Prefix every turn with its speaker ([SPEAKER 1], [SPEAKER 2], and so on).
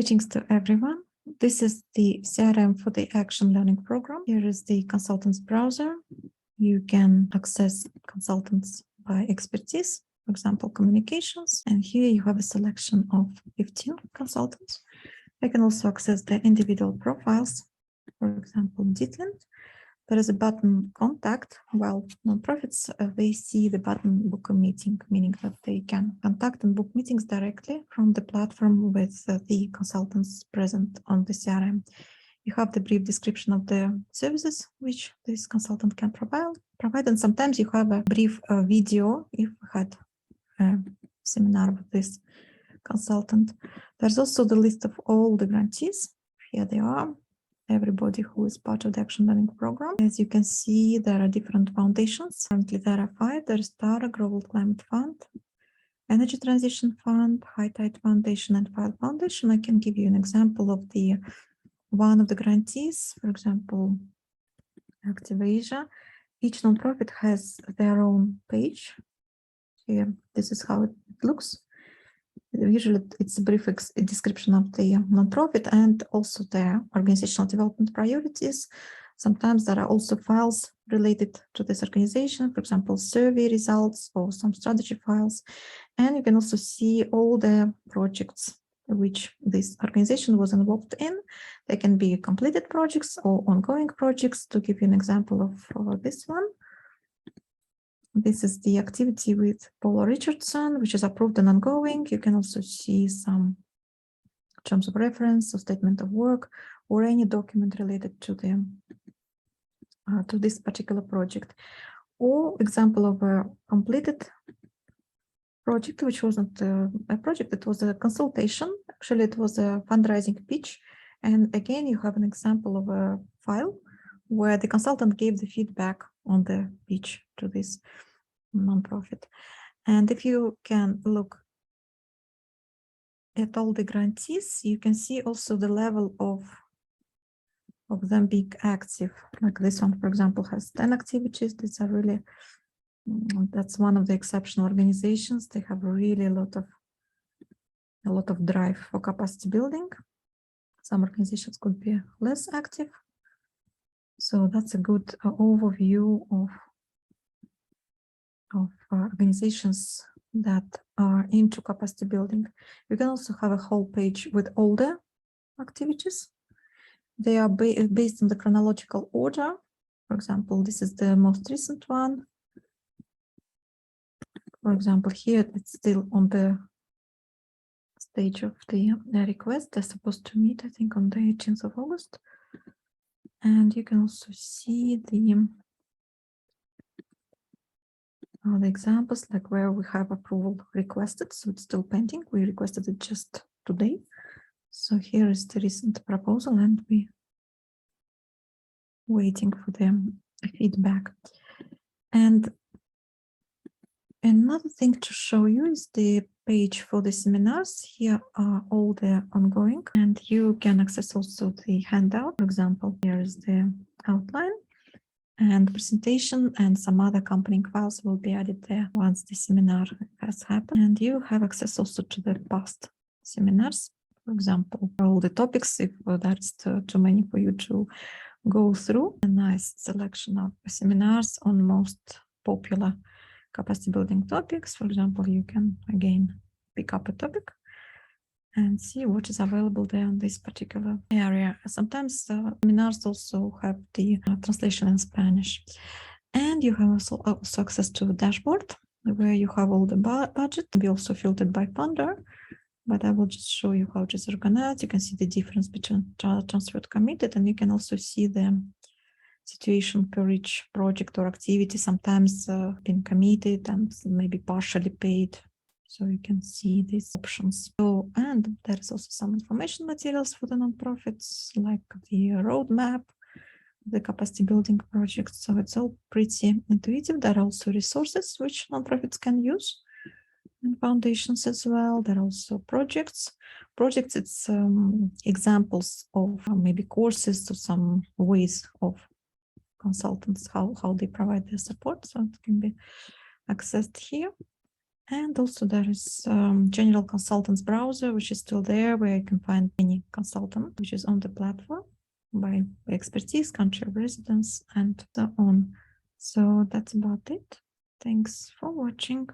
[SPEAKER 1] Greetings to everyone. This is the CRM for the Action Learning Program. Here is the consultants browser. You can access consultants by expertise, for example, communications. And here you have a selection of 15 consultants. You can also access the individual profiles, for example, Dietland. There is a button contact, while nonprofits, they see the button book a meeting, meaning that they can contact and book meetings directly from the platform with the consultants present on the CRM. You have the brief description of the services which this consultant can provide, and sometimes you have a brief video if we had a seminar with this consultant. There's also the list of all the grantees. Here they are. Everybody who is part of the Action Learning Program. As you can see, there are different foundations. Currently, there are 5. There is TARA, Global Climate Fund, Energy Transition Fund, High Tide Foundation, and File Foundation. I can give you an example of one of the grantees, for example, Active Asia. Each nonprofit has their own page. Here, this is how it looks. Usually it's a brief description of the nonprofit and also their organizational development priorities. Sometimes there are also files related to this organization, for example, survey results or some strategy files. And you can also see all the projects which this organization was involved in. They can be completed projects or ongoing projects. To give you an example of this one. This is the activity with Paula Richardson, which is approved and ongoing. You can also see some terms of reference or statement of work or any document related to this particular project. Or example of a completed project, which wasn't a project, it was a consultation. Actually, it was a fundraising pitch. And again, you have an example of a file where the consultant gave the feedback on the pitch to this nonprofit. And if you can look at all the grantees, you can see also the level of them being active. Like this one, for example, has 10 activities. These are really, that's one of the exceptional organizations. They have really a lot of drive for capacity building. Some organizations could be less active. So that's a good overview of organizations that are into capacity building. You can also have a whole page with all the activities. They are based on the chronological order. For example, this is the most recent one. For example, here it's still on the stage of the request. They're supposed to meet, I think, on the 18th of August. And you can also see the examples, like where we have approval requested, so it's still pending. We requested it just today. So here is the recent proposal, and we waiting for the feedback. And another thing to show you is the page for the seminars. Here are all the ongoing, and you can access also the handout. For example, here is the outline. And presentation and some other accompanying files will be added there once the seminar has happened. And you have access also to the past seminars. For example, all the topics, if that's too many for you to go through. A nice selection of seminars on most popular capacity building topics. For example, you can again pick up a topic and see what is available there in this particular area. Sometimes seminars also have the translation in Spanish. And you have also access to a dashboard where you have all the budget. Be also filtered by funder, but I will just show you how it is organized. You can see the difference between transferred, committed, and you can also see the situation per each project or activity, sometimes been committed and maybe partially paid. So you can see these options. So, and there is also some information materials for the nonprofits, like the roadmap, the capacity building project. So it's all pretty intuitive. There are also resources which nonprofits can use, and foundations as well. There are also projects. Projects, it's examples of maybe courses or some ways of consultants, how they provide their support. So it can be accessed here. And also there is general consultants browser, which is still there, where you can find any consultant which is on the platform by expertise, country of residence, and so on. So that's about it. Thanks for watching.